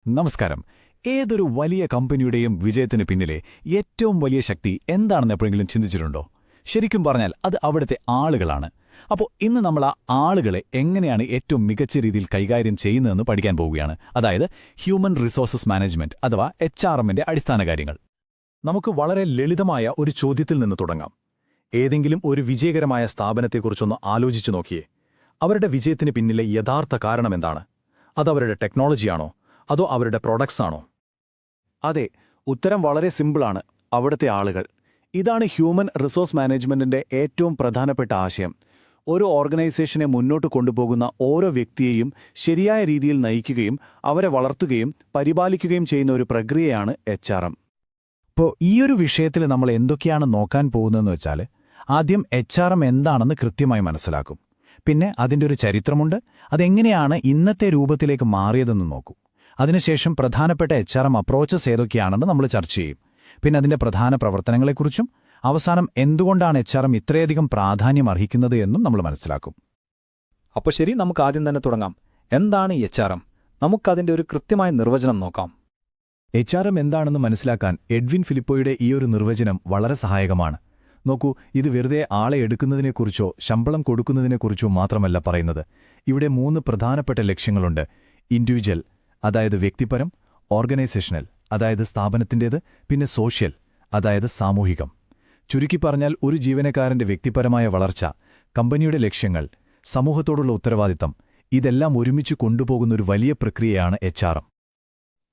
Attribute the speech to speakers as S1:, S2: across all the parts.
S1: നമസ്കാരം. ഏതൊരു വലിയ കമ്പനിയുടെയും വിജയത്തിന് പിന്നിലെ ഏറ്റവും വലിയ ശക്തി എന്താണെന്ന് എപ്പോഴെങ്കിലും ചിന്തിച്ചിട്ടുണ്ടോ? ശരിക്കും പറഞ്ഞാൽ അത് അവിടുത്തെ ആളുകളാണ്. അപ്പോൾ ഇന്ന് നമ്മൾ ആ ആളുകളെ എങ്ങനെയാണ് ഏറ്റവും മികച്ച രീതിയിൽ കൈകാര്യം ചെയ്യുന്നതെന്ന് പഠിക്കാൻ പോവുകയാണ്. അതായത് ഹ്യൂമൻ റിസോഴ്സസ് മാനേജ്മെന്റ് അഥവാ HRMന്റെ അടിസ്ഥാന കാര്യങ്ങൾ. നമുക്ക് വളരെ ലളിതമായ ഒരു ചോദ്യത്തിൽ നിന്ന് തുടങ്ങാം. ഏതെങ്കിലും ഒരു വിജയകരമായ സ്ഥാപനത്തെക്കുറിച്ചൊന്ന് ആലോചിച്ചു നോക്കിയേ. അവരുടെ വിജയത്തിന് പിന്നിലെ യഥാർത്ഥ കാരണമെന്താണ്? അതവരുടെ ടെക്നോളജിയാണോ? അതോ അവരുടെ പ്രോഡക്ട്സ് ആണോ? അതെ, ഉത്തരം വളരെ സിമ്പിളാണ്. അവിടുത്തെ ആളുകൾ. ഇതാണ് ഹ്യൂമൻ റിസോഴ്സ് മാനേജ്മെന്റിന്റെ ഏറ്റവും പ്രധാനപ്പെട്ട ആശയം. ഒരു ഓർഗനൈസേഷനെ മുന്നോട്ട് കൊണ്ടുപോകുന്ന ഓരോ വ്യക്തിയെയും ശരിയായ രീതിയിൽ നയിക്കുകയും അവരെ വളർത്തുകയും പരിപാലിക്കുകയും ചെയ്യുന്ന ഒരു പ്രക്രിയയാണ് HRM.
S2: ഇപ്പോൾ ഈയൊരു വിഷയത്തിൽ നമ്മൾ എന്തൊക്കെയാണ് നോക്കാൻ പോകുന്നതെന്ന് വെച്ചാൽ, ആദ്യം HRM എന്താണെന്ന് കൃത്യമായി മനസ്സിലാക്കും. പിന്നെ അതിൻ്റെ ഒരു ചരിത്രമുണ്ട്, അതെങ്ങനെയാണ് ഇന്നത്തെ രൂപത്തിലേക്ക് മാറിയതെന്ന് നോക്കൂ. അതിനുശേഷം പ്രധാനപ്പെട്ട HRM അപ്രോച്ചസ് ഏതൊക്കെയാണെന്ന് നമ്മൾ ചർച്ച ചെയ്യും. പിന്നെ അതിൻ്റെ പ്രധാന പ്രവർത്തനങ്ങളെക്കുറിച്ചും അവസാനം എന്തുകൊണ്ടാണ് HRM ഇത്രയധികം പ്രാധാന്യം അർഹിക്കുന്നത് എന്നും നമ്മൾ മനസ്സിലാക്കും.
S1: അപ്പോൾ ശരി, നമുക്ക് ആദ്യം തന്നെ തുടങ്ങാം. എന്താണ് HRM? നമുക്കതിൻ്റെ ഒരു കൃത്യമായ നിർവചനം നോക്കാം.
S2: HRM എന്താണെന്ന് മനസ്സിലാക്കാൻ എഡ്വിൻ ഫിലിപ്പോയുടെ ഈയൊരു നിർവചനം വളരെ സഹായകമാണ്. നോക്കൂ, ഇത് വെറുതെ ആളെ എടുക്കുന്നതിനെക്കുറിച്ചോ ശമ്പളം കൊടുക്കുന്നതിനെക്കുറിച്ചോ മാത്രമല്ല പറയുന്നത്. ഇവിടെ 3 പ്രധാനപ്പെട്ട ലക്ഷ്യങ്ങളുണ്ട്. ഇൻഡിവിജ്വൽ, അതായത് വ്യക്തിപരം; ഓർഗനൈസേഷണൽ, അതായത് സ്ഥാപനത്തിൻ്റേത്; പിന്നെ സോഷ്യൽ, അതായത് സാമൂഹികം. ചുരുക്കി പറഞ്ഞാൽ ഒരു ജീവനക്കാരന്റെ വ്യക്തിപരമായ വളർച്ച, കമ്പനിയുടെ ലക്ഷ്യങ്ങൾ, സമൂഹത്തോടുള്ള ഉത്തരവാദിത്തം, ഇതെല്ലാം ഒരുമിച്ച് കൊണ്ടുപോകുന്ന ഒരു വലിയ പ്രക്രിയയാണ് HRM.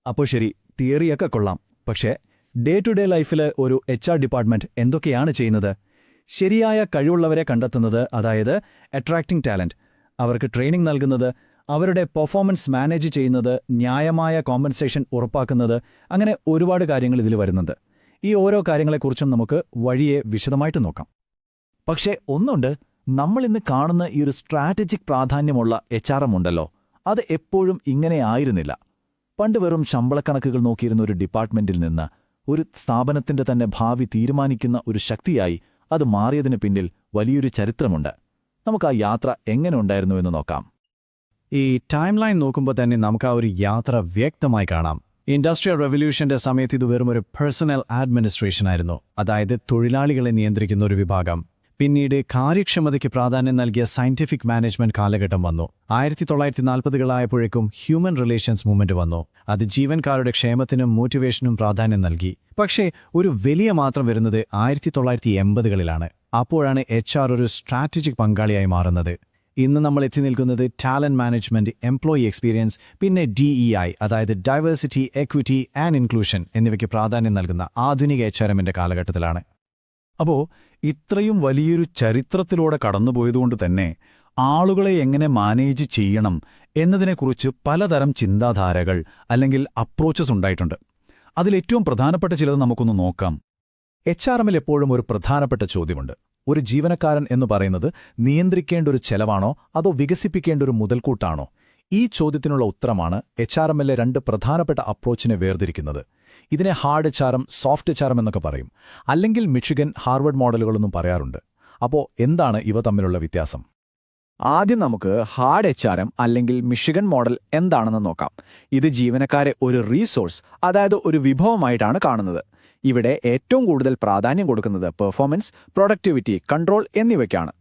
S1: അപ്പോൾ ശരി, തിയറിയൊക്കെ കൊള്ളാം. പക്ഷേ ഡേ ടു ഡേ ലൈഫിൽ ഒരു HR ഡിപ്പാർട്ട്മെന്റ് എന്തൊക്കെയാണ് ചെയ്യുന്നത്? ശരിയായ കഴിവുള്ളവരെ കണ്ടെത്തുന്നത്, അതായത് അട്രാക്റ്റിംഗ് ടാലന്റ്, അവർക്ക് ട്രെയിനിംഗ് നൽകുന്നത്, അവരുടെ പെർഫോമൻസ് മാനേജ് ചെയ്യുന്നത്, ന്യായമായ കോമ്പൻസേഷൻ ഉറപ്പാക്കുന്നത്, അങ്ങനെ ഒരുപാട് കാര്യങ്ങൾ ഇതിൽ വരുന്നുണ്ട്. ഈ ഓരോ കാര്യങ്ങളെക്കുറിച്ചും നമുക്ക് വഴിയെ വിശദമായിട്ട് നോക്കാം. പക്ഷേ ഒന്നുണ്ട്, നമ്മളിന്ന് കാണുന്ന ഈ ഒരു സ്ട്രാറ്റജിക് പ്രാധാന്യമുള്ള HRM ഉണ്ടല്ലോ, അത് എപ്പോഴും ഇങ്ങനെ ആയിരുന്നില്ല. പണ്ട് വെറും ശമ്പളക്കണക്കുകൾ നോക്കിയിരുന്ന ഒരു ഡിപ്പാർട്ട്മെന്റിൽ നിന്ന് ഒരു സ്ഥാപനത്തിന്റെ തന്നെ ഭാവി തീരുമാനിക്കുന്ന ഒരു ശക്തിയായി അത് മാറിയതിന് പിന്നിൽ വലിയൊരു ചരിത്രമുണ്ട്. നമുക്ക് ആ യാത്ര എങ്ങനെ ഉണ്ടായിരുന്നു എന്ന് നോക്കാം.
S2: ഈ ടൈം ലൈൻ നോക്കുമ്പോൾ തന്നെ നമുക്ക് ആ ഒരു യാത്ര വ്യക്തമായി കാണാം. ഇൻഡസ്ട്രിയൽ റെവല്യൂഷന്റെ സമയത്ത് ഇത് വെറും ഒരു പേഴ്സണൽ അഡ്മിനിസ്ട്രേഷൻ ആയിരുന്നു, അതായത് തൊഴിലാളികളെ നിയന്ത്രിക്കുന്ന ഒരു വിഭാഗം. പിന്നീട് കാര്യക്ഷമതയ്ക്ക് പ്രാധാന്യം നൽകിയ സയന്റിഫിക് മാനേജ്മെന്റ് കാലഘട്ടം വന്നു. 1940കളായപ്പോഴേക്കും ഹ്യൂമൻ റിലേഷൻസ് മൂവ്മെന്റ് വന്നു. അത് ജീവനക്കാരുടെ ക്ഷേമത്തിനും മോട്ടിവേഷനും പ്രാധാന്യം നൽകി. പക്ഷേ ഒരു വലിയ മാറ്റം വരുന്നത് 1980കളിലാണ്. അപ്പോഴാണ് HR ഒരു സ്ട്രാറ്റജിക് പങ്കാളിയായി മാറുന്നത്. ഇന്ന് നമ്മൾ എത്തി നിൽക്കുന്നത് ടാലന്റ് മാനേജ്മെന്റ്, എംപ്ലോയി എക്സ്പീരിയൻസ്, പിന്നെ DEI, അതായത് ഡൈവേഴ്സിറ്റി, എക്വിറ്റി ആൻഡ് ഇൻക്ലൂഷൻ എന്നിവയ്ക്ക് പ്രാധാന്യം നൽകുന്ന ആധുനിക HRMന്റെ കാലഘട്ടത്തിലാണ്.
S1: അപ്പോൾ ഇത്രയും വലിയൊരു ചരിത്രത്തിലൂടെ കടന്നുപോയതുകൊണ്ട് തന്നെ ആളുകളെ എങ്ങനെ മാനേജ് ചെയ്യണം എന്നതിനെക്കുറിച്ച് പലതരം ചിന്താധാരകൾ അല്ലെങ്കിൽ അപ്രോച്ചസ് ഉണ്ടായിട്ടുണ്ട്. അതിലേറ്റവും പ്രധാനപ്പെട്ട ചിലത് നമുക്കൊന്ന് നോക്കാം. HRMൽ എപ്പോഴും ഒരു പ്രധാനപ്പെട്ട ചോദ്യമുണ്ട്. ഒരു ജീവനക്കാരൻ എന്ന് പറയുന്നത് നിയന്ത്രിക്കേണ്ട ഒരു ചെലവാണോ അതോ വികസിപ്പിക്കേണ്ട ഒരു മുതൽക്കൂട്ടാണോ? ഈ ചോദ്യത്തിനുള്ള ഉത്തരമാണ് HRMലെ 2 പ്രധാനപ്പെട്ട അപ്രോച്ചിനെ വേർതിരിക്കുന്നത്. ഇതിനെ ഹാർഡ് HRM, സോഫ്റ്റ് HRM എന്നൊക്കെ പറയും. അല്ലെങ്കിൽ മിഷിഗൻ, ഹാർവർഡ് മോഡലുകളെന്നും പറയാറുണ്ട്. അപ്പോൾ എന്താണ് ഇവ തമ്മിലുള്ള വ്യത്യാസം?
S3: ആദ്യം നമുക്ക് ഹാർഡ് HRM അല്ലെങ്കിൽ മിഷിഗൻ മോഡൽ എന്താണെന്ന് നോക്കാം. ഇത് ജീവനക്കാരെ ഒരു റീസോഴ്സ്, അതായത് ഒരു വിഭവമായിട്ടാണ് കാണുന്നത്. ഇവിടെ ഏറ്റവും കൂടുതൽ പ്രാധാന്യം കൊടുക്കുന്നത് പെർഫോമൻസ്, പ്രൊഡക്ടിവിറ്റി, കൺട്രോൾ എന്നിവയ്ക്കാണ്.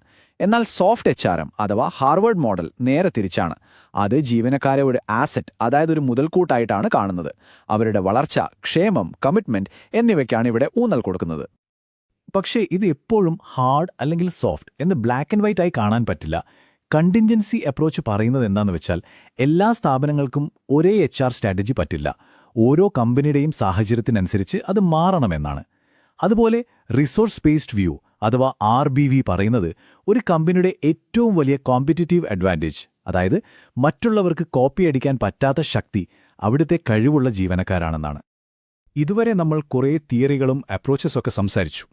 S3: എന്നാൽ സോഫ്റ്റ് HRM അഥവാ ഹാർവർഡ് മോഡൽ നേരെ തിരിച്ചാണ്. അത് ജീവനക്കാരെ ഒരു ആസറ്റ്, അതായത് ഒരു മുതൽക്കൂട്ടായിട്ടാണ് കാണുന്നത്. അവരുടെ വളർച്ച, ക്ഷേമം, കമ്മിറ്റ്മെന്റ് എന്നിവയ്ക്കാണ് ഇവിടെ ഊന്നൽ കൊടുക്കുന്നത്.
S1: പക്ഷേ ഇത് എപ്പോഴും ഹാർഡ് അല്ലെങ്കിൽ സോഫ്റ്റ് എന്ന് ബ്ലാക്ക് ആൻഡ് വൈറ്റ് ആയി കാണാൻ പറ്റില്ല. കണ്ടിൻജൻസി അപ്രോച്ച് പറയുന്നത് എന്താണെന്ന് വെച്ചാൽ, എല്ലാ സ്ഥാപനങ്ങൾക്കും ഒരേ HR സ്ട്രാറ്റജി പറ്റില്ല. ഓരോ കമ്പനിയുടെയും സാഹചര്യത്തിനനുസരിച്ച് അത് മാറണമെന്നാണ്. അതുപോലെ റിസോഴ്സ് ബേസ്ഡ് വ്യൂ അഥവാ RBV പറയുന്നത് ഒരു കമ്പനിയുടെ ഏറ്റവും വലിയ കോമ്പറ്റിറ്റീവ് അഡ്വാൻറ്റേജ്, അതായത് മറ്റുള്ളവർക്ക് കോപ്പിയടിക്കാൻ പറ്റാത്ത ശക്തി അവിടുത്തെ കഴിവുള്ള ജീവനക്കാരാണെന്നാണ്. ഇതുവരെ നമ്മൾ കുറേ തിയറികളും അപ്രോച്ചസൊക്കെ സംസാരിച്ചു.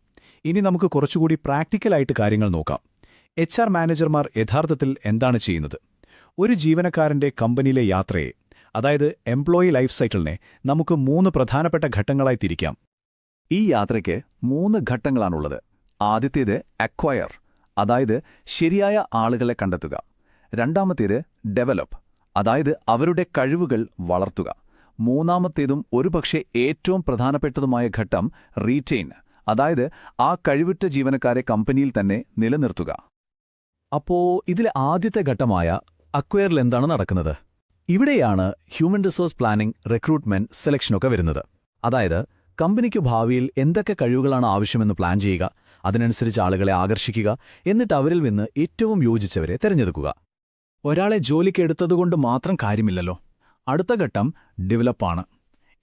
S1: ഇനി നമുക്ക് കുറച്ചുകൂടി പ്രാക്ടിക്കലായിട്ട് കാര്യങ്ങൾ നോക്കാം. HR മാനേജർമാർ യഥാർത്ഥത്തിൽ എന്താണ് ചെയ്യുന്നത്? ഒരു ജീവനക്കാരന്റെ കമ്പനിയിലെ യാത്രയെ, അതായത് എംപ്ലോയി ലൈഫ് സൈക്കിളിനെ നമുക്ക് 3 പ്രധാനപ്പെട്ട ഘട്ടങ്ങളായി തിരിക്കാം. ഈ യാത്രയ്ക്ക് 3 ഘട്ടങ്ങളാണുള്ളത്. ആദ്യത്തേത് അക്വയർ, അതായത് ശരിയായ ആളുകളെ കണ്ടെത്തുക. രണ്ടാമത്തേത് ഡെവലപ്പ്, അതായത് അവരുടെ കഴിവുകൾ വളർത്തുക.
S3: മൂന്നാമത്തേതും ഒരുപക്ഷെ ഏറ്റവും പ്രധാനപ്പെട്ടതുമായ ഘട്ടം റീറ്റെയിൻ, അതായത് ആ കഴിവുറ്റ ജീവനക്കാരെ കമ്പനിയിൽ തന്നെ നിലനിർത്തുക.
S1: അപ്പോ ഇതിലെ ആദ്യത്തെ ഘട്ടമായ അക്വയറിൽ എന്താണ് നടക്കുന്നത്? ഇവിടെയാണ് ഹ്യൂമൻ റിസോഴ്സ് പ്ലാനിംഗ്, റിക്രൂട്ട്മെന്റ്, സെലക്ഷനൊക്കെ വരുന്നത്. അതായത് കമ്പനിക്കു ഭാവിയിൽ എന്തൊക്കെ കഴിവുകളാണ് ആവശ്യമെന്ന് പ്ലാൻ ചെയ്യുക, അതിനനുസരിച്ച് ആളുകളെ ആകർഷിക്കുക, എന്നിട്ട് അവരിൽ നിന്ന് ഏറ്റവും യോജിച്ചവരെ തിരഞ്ഞെടുക്കുക. ഒരാളെ ജോലിക്ക് എടുത്തതുകൊണ്ട് മാത്രം കാര്യമില്ലല്ലോ. അടുത്ത ഘട്ടം ഡെവലപ്പാണ്.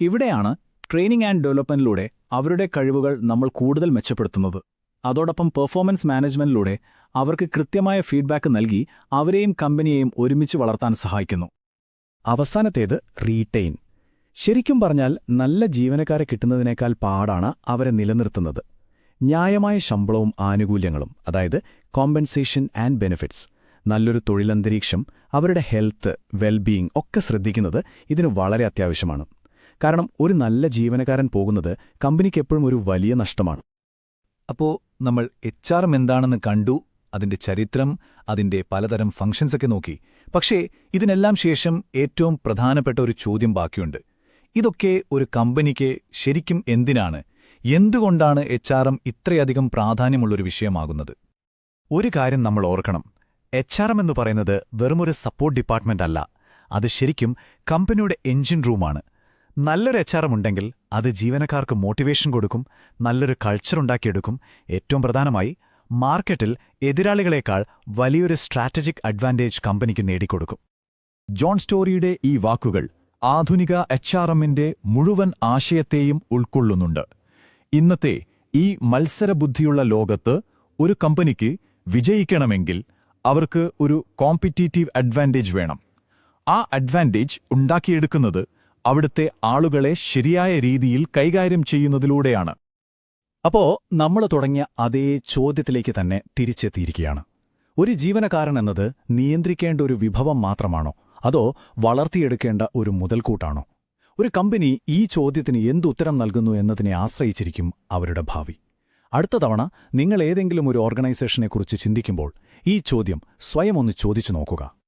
S1: ഇവിടെയാണ് ട്രെയിനിങ് ആൻഡ് ഡെവലപ്മെന്റിലൂടെ അവരുടെ കഴിവുകൾ നമ്മൾ കൂടുതൽ മെച്ചപ്പെടുത്തുന്നത്. അതോടൊപ്പം പെർഫോമൻസ് മാനേജ്മെന്റിലൂടെ അവർക്ക് കൃത്യമായ ഫീഡ്ബാക്ക് നൽകി അവരെയും കമ്പനിയെയും ഒരുമിച്ച് വളർത്താൻ സഹായിക്കുന്നു.
S2: അവസാനത്തേത് റീറ്റെയിൻ. ശരിക്കും പറഞ്ഞാൽ നല്ല ജീവനക്കാരെ കിട്ടുന്നതിനേക്കാൾ പാടാണ് അവരെ നിലനിർത്തുന്നത്. ന്യായമായ ശമ്പളവും ആനുകൂല്യങ്ങളും, അതായത് കോമ്പൻസേഷൻ ആൻഡ് ബെനിഫിറ്റ്സ്, നല്ലൊരു തൊഴിലന്തരീക്ഷം, അവരുടെ ഹെൽത്ത്, വെൽബീയിങ് ഒക്കെ ശ്രദ്ധിക്കുന്നത് ഇതിന് വളരെ അത്യാവശ്യമാണ്. കാരണം ഒരു നല്ല ജീവനക്കാരൻ പോകുന്നത് കമ്പനിക്ക് എപ്പോഴും ഒരു വലിയ നഷ്ടമാണ്.
S1: അപ്പോ നമ്മൾ HRM എന്താണെന്ന് കണ്ടു, അതിന്റെ ചരിത്രം, അതിന്റെ പലതരം ഫംഗ്ഷൻസൊക്കെ നോക്കി. പക്ഷേ ഇതിനെല്ലാം ശേഷം ഏറ്റവും പ്രധാനപ്പെട്ട ഒരു ചോദ്യം ബാക്കിയുണ്ട്. ഇതൊക്കെ ഒരു കമ്പനിക്ക് ശരിക്കും എന്തിനാണ്, എന്തുകൊണ്ടാണ് HRM ഇത്രയധികം പ്രാധാന്യമുള്ളൊരു വിഷയമാകുന്നത്?
S2: ഒരു കാര്യം നമ്മൾ ഓർക്കണം, HRM എന്ന് പറയുന്നത് വെറുമൊരു സപ്പോർട്ട് ഡിപ്പാർട്ട്മെന്റ് അല്ല. അത് ശരിക്കും കമ്പനിയുടെ എഞ്ചിൻ റൂമാണ്. നല്ലൊരു HRM ഉണ്ടെങ്കിൽ അത് ജീവനക്കാർക്ക് മോട്ടിവേഷൻ കൊടുക്കും, നല്ലൊരു കൾച്ചർ ഉണ്ടാക്കിയെടുക്കും, ഏറ്റവും പ്രധാനമായി മാർക്കറ്റിൽ എതിരാളികളേക്കാൾ വലിയൊരു സ്ട്രാറ്റജിക് അഡ്വാൻറ്റേജ് കമ്പനിക്ക് നേടിക്കൊടുക്കും.
S1: ജോൺ സ്റ്റോറിയുടെ ഈ വാക്കുകൾ ആധുനിക HRMന്റെ മുഴുവൻ ആശയത്തെയും ഉൾക്കൊള്ളുന്നുണ്ട്. ഇന്നത്തെ ഈ മത്സരബുദ്ധിയുള്ള ലോകത്ത് ഒരു കമ്പനിക്ക് വിജയിക്കണമെങ്കിൽ അവർക്ക് ഒരു കോമ്പറ്റീറ്റീവ് അഡ്വാൻറ്റേജ് വേണം. ആ അഡ്വാൻറ്റേജ് ഉണ്ടാക്കിയെടുക്കുന്നത് അവിടുത്തെ ആളുകളെ ശരിയായ രീതിയിൽ കൈകാര്യം ചെയ്യുന്നതിലൂടെയാണ്.
S2: അപ്പോ നമ്മൾ തുടങ്ങിയ അതേ ചോദ്യത്തിലേക്ക് തന്നെ തിരിച്ചെത്തിയിരിക്കുകയാണ്. ഒരു ജീവനക്കാരൻ എന്നത് നിയന്ത്രിക്കേണ്ട ഒരു വിഭവം മാത്രമാണോ, അതോ വളർത്തിയെടുക്കേണ്ട ഒരു മുതൽക്കൂട്ടാണോ? ഒരു കമ്പനി ഈ ചോദ്യത്തിന് എന്തുത്തരം നൽകുന്നു എന്നതിനെ ആശ്രയിച്ചിരിക്കും അവരുടെ ഭാവി. അടുത്ത തവണ നിങ്ങൾ ഏതെങ്കിലും ഒരു ഓർഗനൈസേഷനെക്കുറിച്ച് ചിന്തിക്കുമ്പോൾ ഈ ചോദ്യം സ്വയം ഒന്ന് ചോദിച്ചു നോക്കുക.